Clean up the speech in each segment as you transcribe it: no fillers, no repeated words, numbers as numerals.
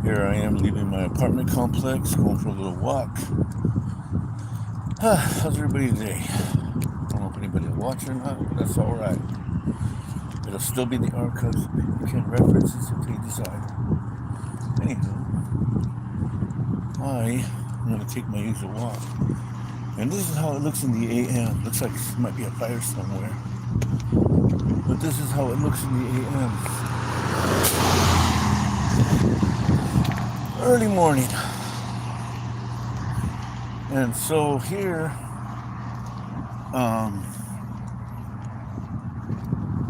Here I am leaving my apartment complex, going for a little walk. How's everybody today? I don't know if anybody will watch or not, but that's alright. It'll still be in the archives. You can reference this if they desire. Anyhow, I'm going to take my usual walk. And this is how it looks in the AM. Looks like there might be a fire somewhere. But this is how it looks in the AM. Early morning. And so here,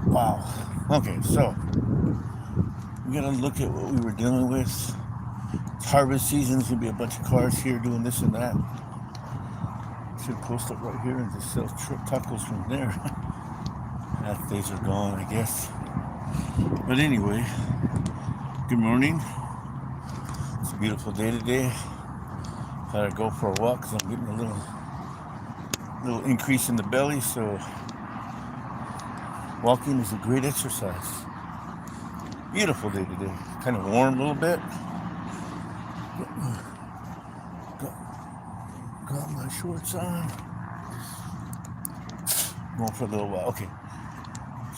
wow. Okay, so we gotta look at what we were dealing with. It's harvest season, there's gonna be a bunch of cars here doing this and that. Should post up right here and just sell tacos from there. Half days are gone, I guess. But anyway, good morning. It's a beautiful day today. Gotta go for a walk because I'm getting a little increase in the belly, so walking is a great exercise. Beautiful day today. Kind of warm a little bit. Got my shorts on. Going for a little while. Okay.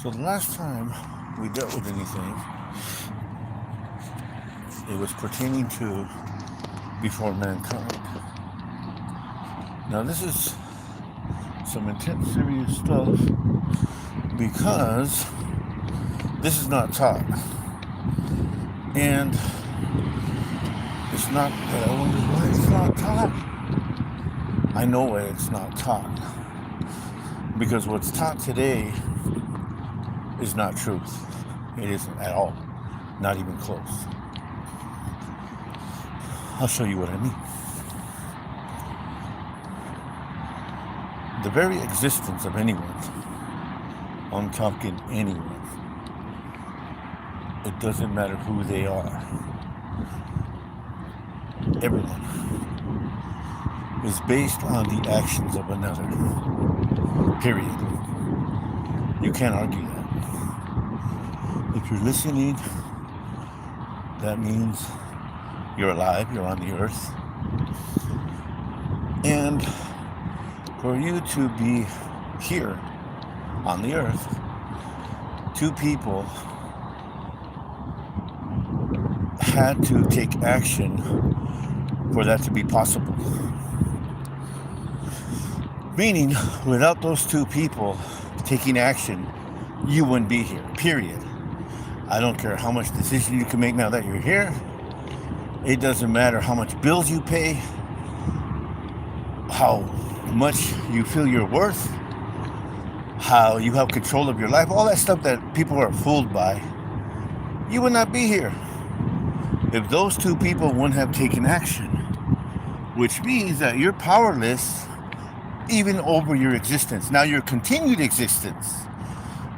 So the last time we dealt with anything, it was pertaining to before mankind. Now this is some intense, serious stuff because this is not taught. And it's not that I wonder why it's not taught. I know why it's not taught. Because what's taught today is not truth. It isn't at all. Not even close. I'll show you what I mean. The very existence of anyone, I'm talking anyone, it doesn't matter who they are. Everyone is based on the actions of another. Period. You can't argue that. If you're listening, that means you're alive, you're on the earth. And for you to be here on the earth, two people had to take action for that to be possible. Meaning, without those two people taking action, you wouldn't be here, period. I don't care how much decision you can make now that you're here. It doesn't matter how much bills you pay, how much you feel you're worth, how you have control of your life, all that stuff that people are fooled by. You would not be here if those two people wouldn't have taken action, which means that you're powerless even over your existence. Now your continued existence,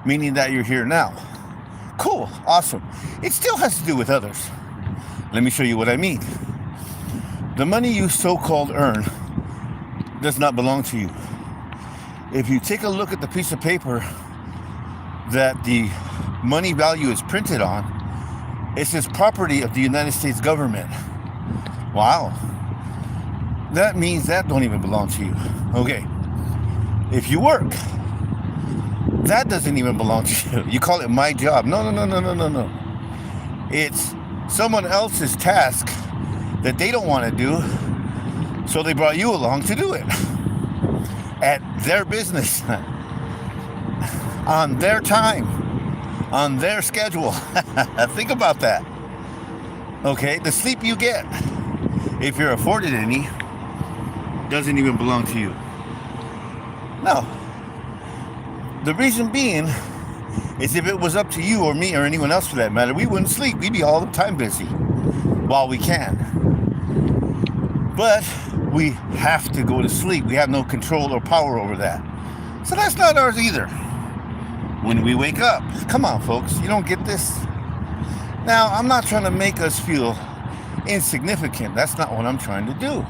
meaning that you're here now. Cool, awesome. It still has to do with others. Let me show you what I mean. The money you so-called earn does not belong to you. If you take a look at the piece of paper that the money value is printed on, it says property of the United States government. Wow. That means that don't even belong to you. Okay. If you work, that doesn't even belong to you. You call it my job. No. It's someone else's task that they don't want to do, so they brought you along to do it at their business, on their time, on their schedule. Think about that. Okay, the sleep you get, if you're afforded any, doesn't even belong to you. No. The reason being is if it was up to you or me or anyone else for that matter, we wouldn't sleep. We'd be all the time busy while we can. But we have to go to sleep. We have no control or power over that. So that's not ours either. When we wake up, come on folks, you don't get this? Now, I'm not trying to make us feel insignificant. That's not what I'm trying to do.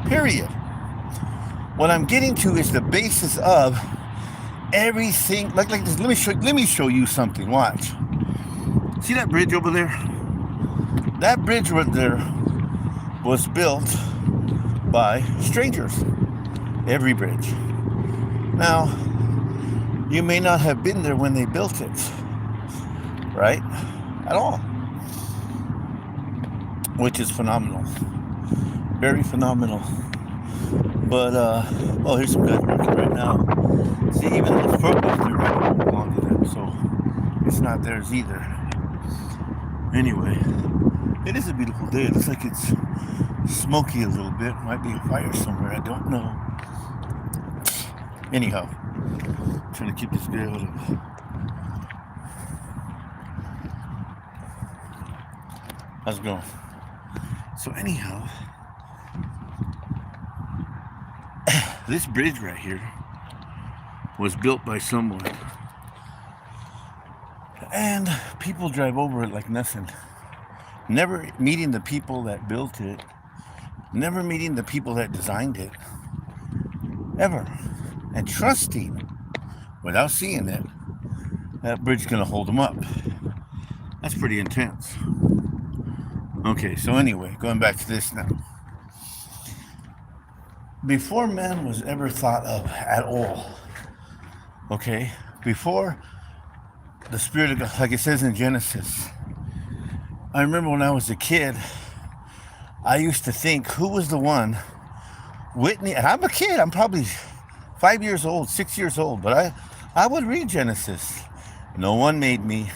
Period. What I'm getting to is the basis of everything. Like this. Let me show you something. Watch. See that bridge over there? That bridge right there was built by strangers. Every bridge. Now, you may not have been there when they built it, right? At all. Which is phenomenal. Very phenomenal. But, oh, here's some guys working right now. See, even those purples, they're right, don't belong to them, so it's not theirs either. Anyway, it is a beautiful day. It looks like it's smoky a little bit. Might be a fire somewhere, I don't know. Anyhow, trying to keep this guy out of. How's it going? So anyhow, this bridge right here was built by someone, and people drive over it like nothing. Never meeting the people that built it, never meeting the people that designed it, ever. And trusting, without seeing it, that bridge is going to hold them up. That's pretty intense. Okay, so anyway, going back to this now. Before man was ever thought of at all, okay, before the Spirit of God, like it says in Genesis, I remember when I was a kid, I used to think, who was the one, Whitney, and I'm a kid, I'm probably 5 years old, 6 years old, but I would read Genesis. No one made me.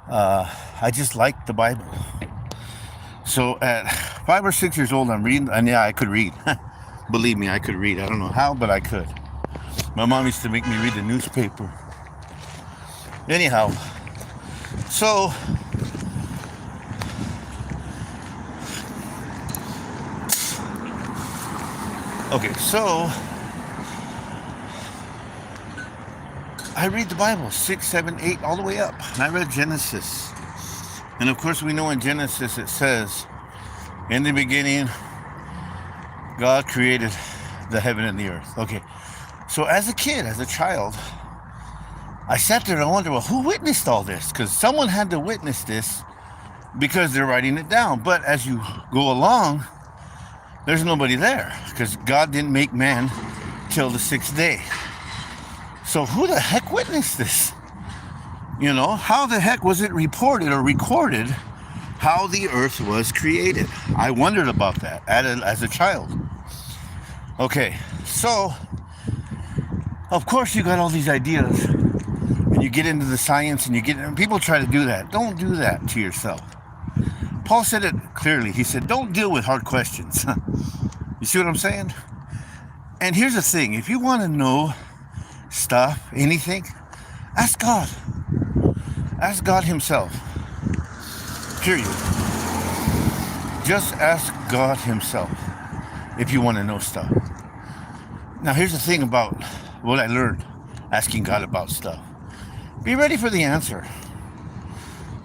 I just liked the Bible. So at 5 or 6 years old, I'm reading, and yeah, I could read. Believe me, I could read. I don't know how, but I could. My mom used to make me read the newspaper. Anyhow, so okay, so I read the Bible, 6, 7, 8, all the way up. And I read Genesis. And of course we know in Genesis it says, in the beginning, God created the heaven and the earth. Okay, so as a kid, as a child, I sat there and I wondered, well, who witnessed all this? Because someone had to witness this because they're writing it down. But as you go along, there's nobody there because God didn't make man till the 6th day. So who the heck witnessed this? You know, how the heck was it reported or recorded how the earth was created? I wondered about that as a child. Okay, so of course you got all these ideas and you get into the science and people try to do that. Don't do that to yourself. Paul said it clearly. He said, don't deal with hard questions. You see what I'm saying? And here's the thing. If you want to know stuff, anything, ask God. Ask God himself. Period. Just ask God himself if you want to know stuff. Now here's the thing about what I learned asking God about stuff. Be ready for the answer.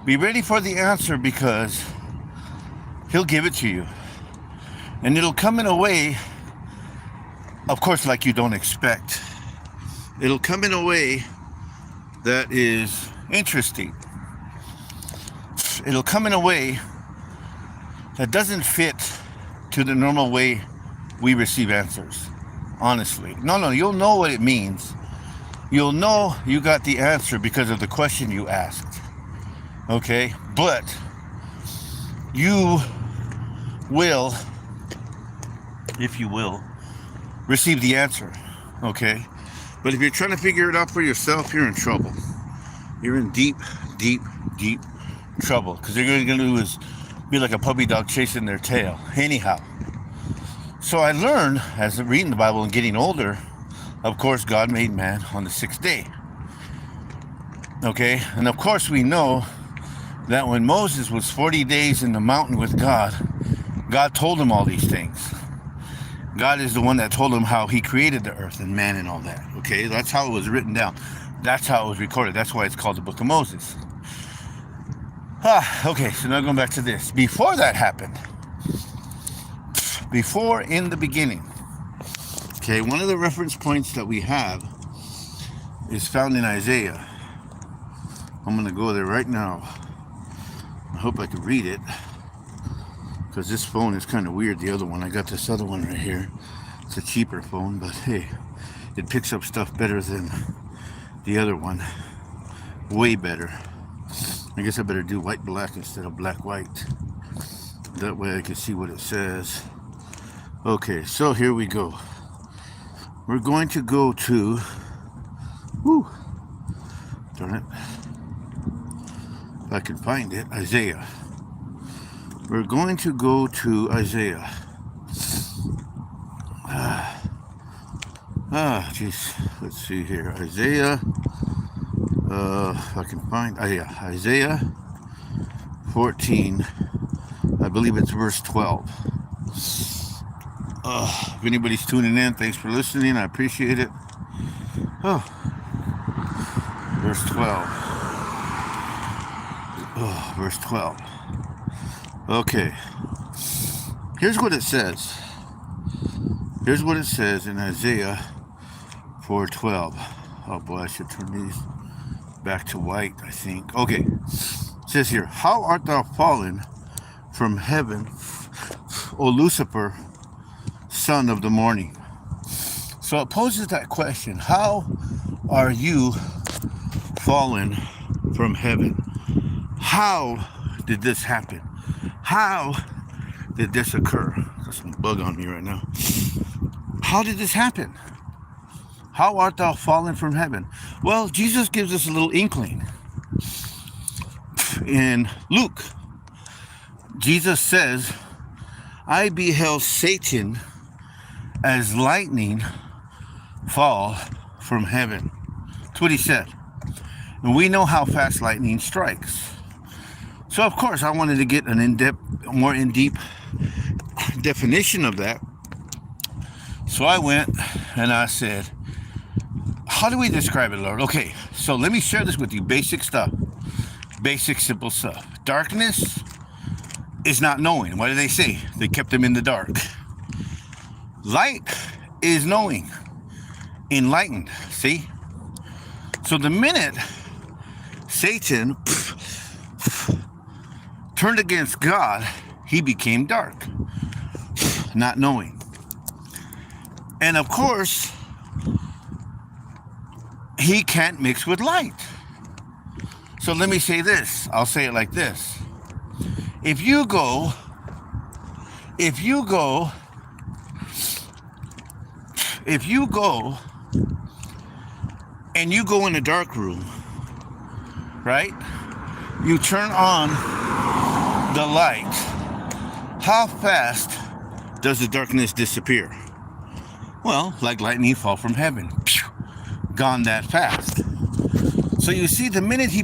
Be ready for the answer because he'll give it to you. And it'll come in a way, of course, like you don't expect. It'll come in a way that is interesting. It'll come in a way that doesn't fit to the normal way we receive answers. Honestly. No, you'll know what it means. You'll know you got the answer because of the question you asked. Okay? But you will, if you will, receive the answer. Okay? But if you're trying to figure it out for yourself, you're in trouble. You're in deep, deep, deep trouble. Because you're going to do is be like a puppy dog chasing their tail. Anyhow. So I learned, as I'm reading the Bible and getting older, of course, God made man on the 6th day. Okay? And of course, we know that when Moses was 40 days in the mountain with God, God told him all these things. God is the one that told him how he created the earth and man and all that. Okay? That's how it was written down. That's how it was recorded. That's why it's called the Book of Moses. Okay, so now going back to this. Before that happened, before in the beginning, okay, one of the reference points that we have is found in Isaiah. I'm going to go there right now. hope I can read it, because this phone is kind of weird. The other one, I got this other one right here. It's a cheaper phone, but hey, it picks up stuff better than the other one. Way better. I guess I better do white black instead of black white. That way I can see what it says. Okay, so here we go. We're going to go to, whoo, darn it, if I can find it, Isaiah. We're going to go to Isaiah. Jeez, let's see here. Isaiah, if I can find, Isaiah 14, I believe it's verse 12. If anybody's tuning in, thanks for listening. I appreciate it. Oh, verse 12. Oh, verse 12. Okay. Here's what it says. Here's what it says in Isaiah 4:12. Oh boy, I should turn these back to white, I think. Okay. It says here, how art thou fallen from heaven, O Lucifer, son of the morning? So it poses that question. How are you fallen from heaven? How did this happen? How did this occur? There's some bug on me right now. How did this happen? How art thou fallen from heaven? Well, Jesus gives us a little inkling. In Luke, Jesus says, I beheld Satan as lightning fall from heaven. That's what he said. And we know how fast lightning strikes. So of course I wanted to get an more in-depth definition of that. So I went and I said, how do we describe it, Lord? Okay, so let me share this with you. Basic stuff. Basic, simple stuff. Darkness is not knowing. What do they say? They kept them in the dark. Light is knowing. Enlightened. See? So the minute Satan turned against God, he became dark. Not knowing. And of course, he can't mix with light. So let me say this. I'll say it like this. If you go and you go in a dark room, right? You turn on the light. How fast does the darkness disappear? Well, like lightning fall from heaven. Gone that fast. So you see, the minute he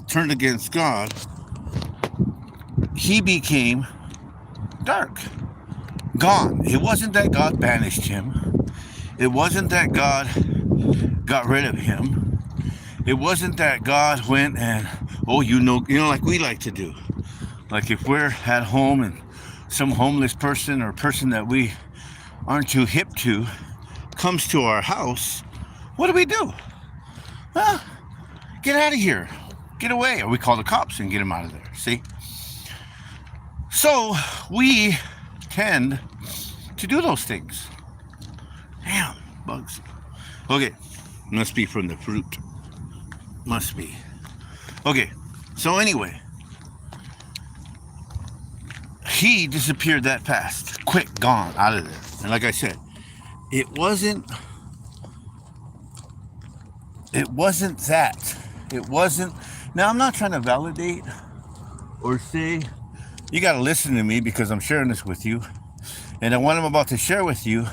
turned against God, he became dark. Gone. It wasn't that God banished him. It wasn't that God got rid of him. It wasn't that God went and, like we like to do. Like if we're at home and some homeless person or person that we aren't too hip to comes to our house, what do? Get out of here. Get away. Or we call the cops and get him out of there. See? So we tend to do those things. Damn, bugs. Okay, must be from the fruit. Must be. Okay, so anyway, he disappeared that fast. Quick, gone, out of there. And like I said, it wasn't that. It wasn't. Now, I'm not trying to validate or say, you got to listen to me because I'm sharing this with you. And what I'm about to share with you,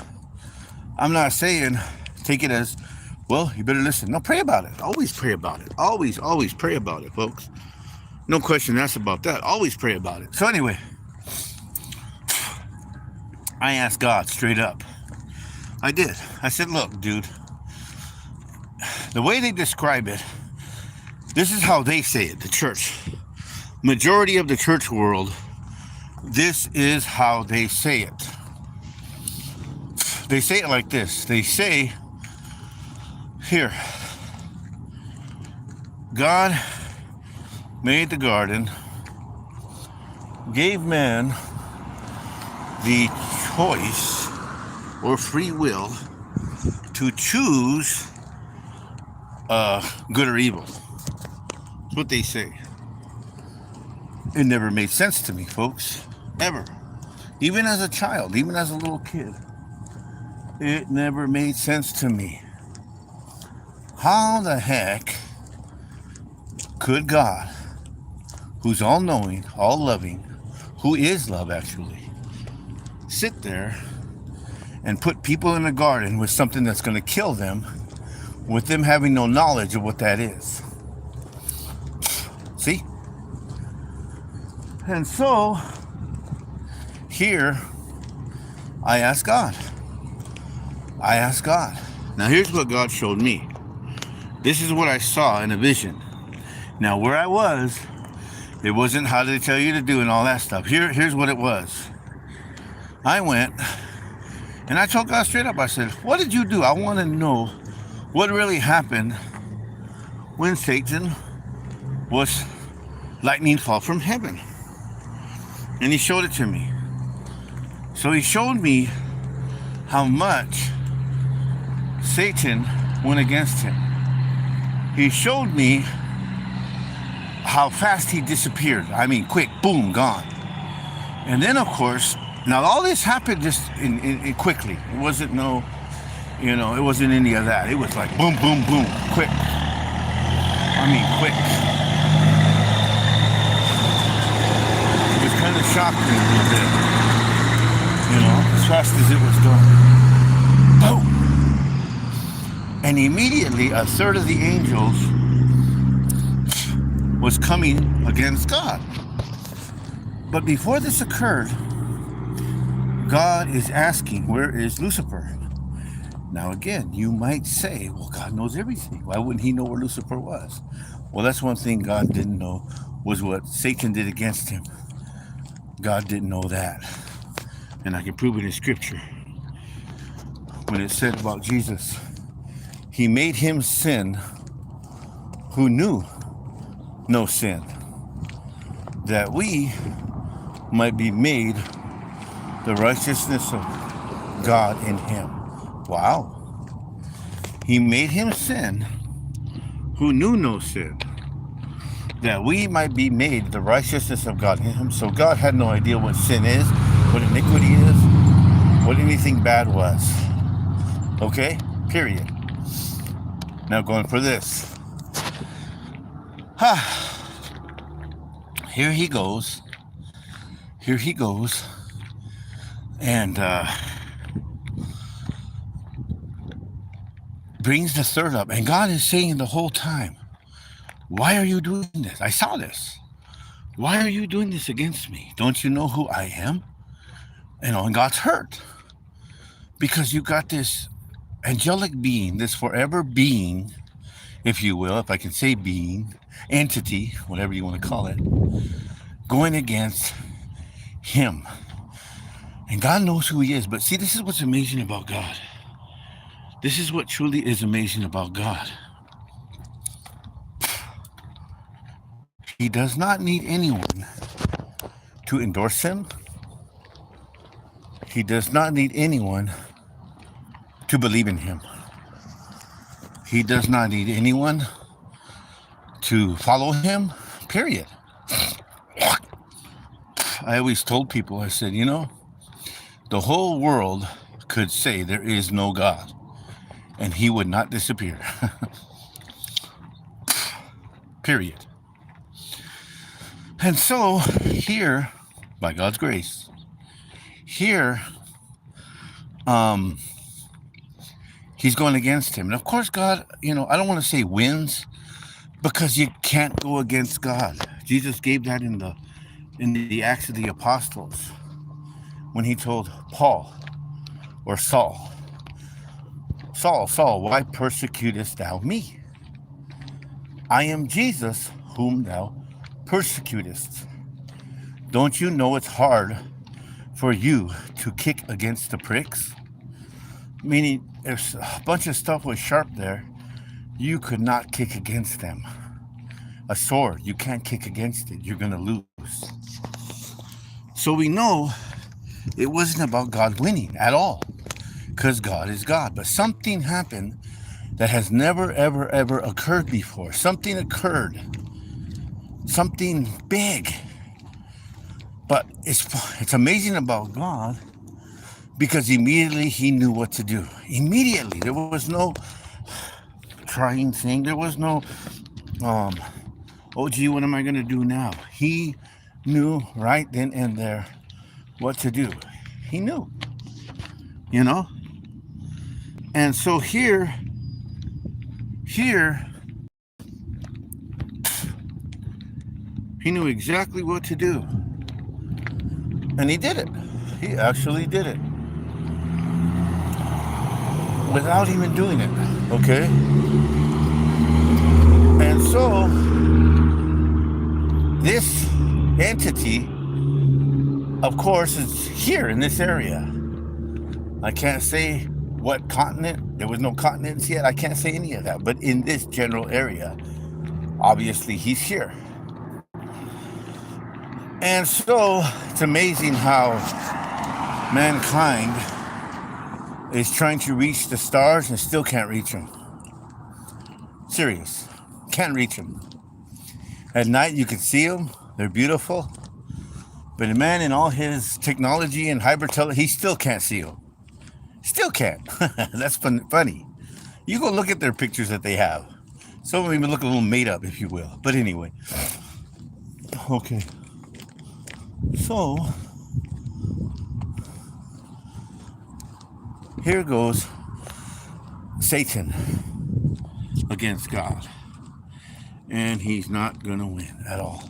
I'm not saying take it as, well, you better listen. No, pray about it. Always pray about it. Always pray about it, folks. No question asked about that. Always pray about it. So anyway, I asked God straight up. I did. I said, look, dude, the way they describe it, this is how they say it, the church. Majority of the church world, this is how they say it. They say it like this. They say, here, God made the garden, gave man the choice or free will to choose good or evil. That's what they say. It never made sense to me, folks. Ever. Even as a child, even as a little kid. It never made sense to me. How the heck could God, who's all-knowing, all-loving, who is love actually, sit there and put people in a garden with something that's going to kill them, with them having no knowledge of what that is? See? And so, here, I asked God. Now here's what God showed me. This is what I saw in a vision. Now where I was, it wasn't how they tell you to do and all that stuff. Here's what it was. I went and I told God straight up, I said, what did you do? I want to know what really happened when Satan was lightning fall from heaven. And he showed it to me. So he showed me how much Satan went against him. He showed me how fast he disappeared. I mean, quick, boom, gone. And then, of course, now all this happened just in quickly. It wasn't it wasn't any of that. It was like boom, boom, boom, quick. I mean, quick. It was kind of shocking a little bit. As fast as it was going. Boom. And immediately a third of the angels was coming against God. But before this occurred, God is asking, where is Lucifer? Now again, you might say, well, God knows everything. Why wouldn't he know where Lucifer was? Well, that's one thing God didn't know, was what Satan did against him. God didn't know that. And I can prove it in scripture. When it said about Jesus, he made him sin who knew no sin, that we might be made the righteousness of God in him. Wow. He made him sin who knew no sin, that we might be made the righteousness of God in him. So God had no idea what sin is, what iniquity is, what anything bad was. Okay? Period. Now going for this. Here he goes. And brings the third up. And God is saying the whole time, why are you doing this? I saw this. Why are you doing this against me? Don't you know who I am? And God's hurt. Because you got this angelic being, this forever being, if you will, if I can say being, entity, whatever you want to call it, going against him. And God knows who he is. But see, this is what's amazing about God. This is what truly is amazing about God. He does not need anyone to endorse him. He does not need anyone to believe in him. He does not need anyone to follow him, period. I always told people, I said, the whole world could say there is no God, and he would not disappear. Period. And so, here, by God's grace, here, he's going against him. And of course, God, I don't want to say wins, because you can't go against God. Jesus gave that in the Acts of the Apostles, when he told Paul, or Saul, Saul, why persecutest thou me? I am Jesus whom thou persecutest. Don't you know it's hard for you to kick against the pricks? Meaning, if a bunch of stuff was sharp there, you could not kick against them. a sword. You can't kick against it. You're going to lose. So we know it wasn't about God winning at all, because God is God. But something happened that has never, ever, ever occurred before. Something occurred. Something big. But it's amazing about God because immediately he knew what to do. Immediately. There was no trying thing. There was no, um, oh, gee, what am I going to do now? He knew right then and there what to do. He knew, you know? And so here, he knew exactly what to do. And he did it. He actually did it. Without even doing it. Okay? And so, this entity, of course, is here in this area. I can't say what continent. There was no continents yet. I can't say any of that. But in this general area, obviously he's here. And so it's amazing how mankind is trying to reach the stars and still can't reach them. Serious. Can't reach them. At night you can see them. They're beautiful. But the man in all his technology and hybrid he still can't see them. Still can't. That's funny. You go look at their pictures that they have. Some of them even look a little made up, if you will. But anyway. Okay. So, here goes Satan against God. And he's not going to win at all.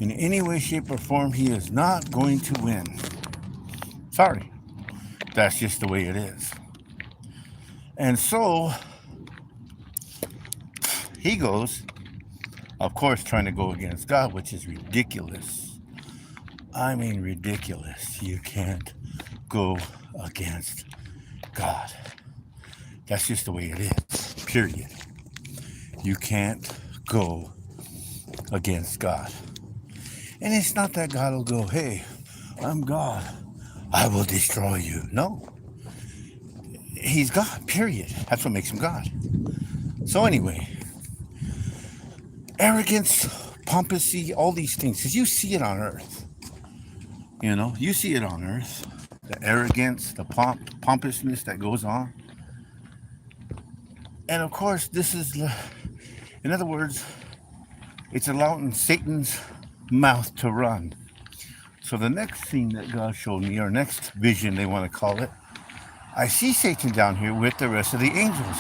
In any way, shape, or form, he is not going to win. Sorry. That's just the way it is. And so, he goes, of course, trying to go against God, which is ridiculous. I mean, ridiculous. You can't go against God. That's just the way it is, period. You can't go against God. And it's not that God will go, hey, I'm God, I will destroy you. No. He's God, period. That's what makes him God. So anyway, arrogance, pomposity, all these things, because you see it on earth. You know, you see it on earth. The arrogance, the pompousness that goes on. And of course, this is, in other words, it's allowing Satan's mouth to run. So the next thing that God showed me, or next vision they want to call it, I see Satan down here with the rest of the angels.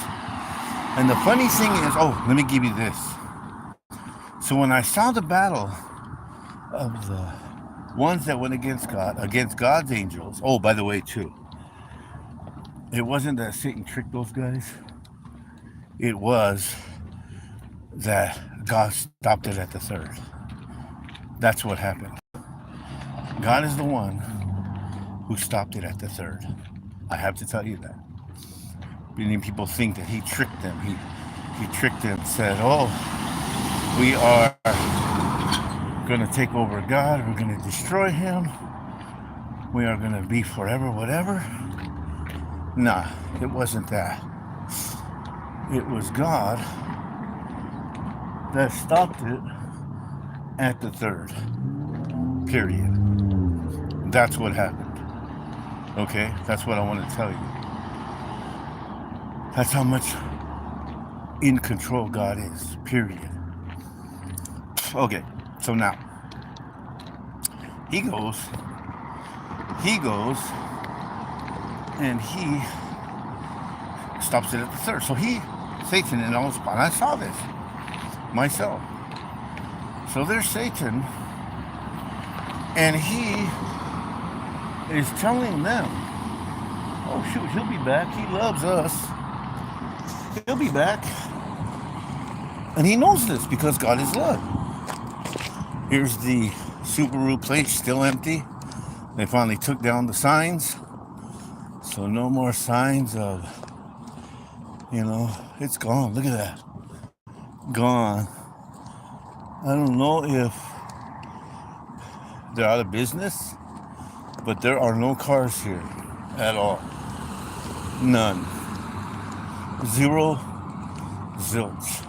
And the funny thing is, oh, let me give you this. So when I saw the battle of the ones that went against God, against God's angels, oh, by the way, too, it wasn't that Satan tricked those guys. It was that God stopped it at the third. That's what happened. God is the one who stopped it at the third. I have to tell you that. Many people think that he tricked them. He tricked them and said, oh, we are going to take over God. We're going to destroy him. We are going to be forever, whatever. Nah, it wasn't that. It was God that stopped it at the third. Period. That's what happened. Okay? That's what I want to tell you. That's how much in control God is. Period. Okay, so now he goes and he stops it at the third. So Satan in all spot. I saw this myself. So there's Satan, and he is telling them, oh shoot, he'll be back. He loves us. He'll be back. And he knows this because God is love. Here's the Subaru plate still empty. They finally took down the signs. So no more signs of, it's gone. Look at that. Gone. I don't know if they're out of business, but there are no cars here at all. None. Zero. Zilch.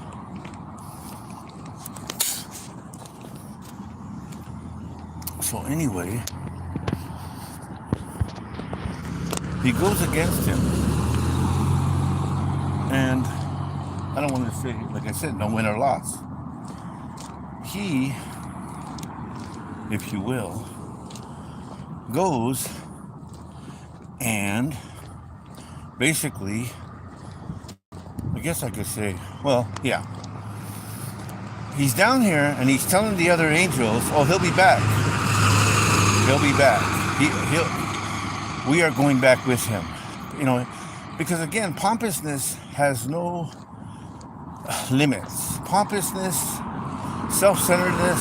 So anyway, he goes against him. And I don't want to say, like I said, no win or loss. He, if you will, goes and basically, I guess I could say, well, yeah. He's down here and he's telling the other angels, oh, he'll be back. He'll be back. We are going back with him. You know, because again, pompousness has no limits. Pompousness, self-centeredness,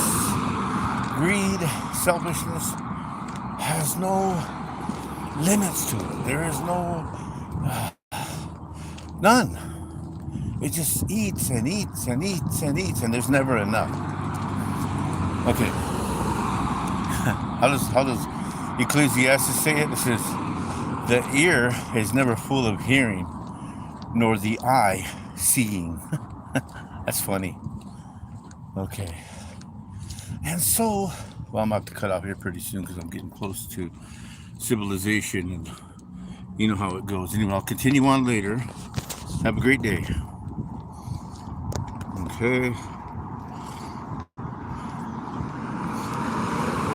greed, selfishness has no limits to it. There is none. It just eats and eats and eats and eats, and there's never enough. Okay. How does Ecclesiastes say it? It says, the ear is never full of hearing, nor the eye seeing. That's funny. Okay. And so, well, I'm about to cut off here pretty soon because I'm getting close to civilization, and you know how it goes. Anyway, I'll continue on later. Have a great day. Okay.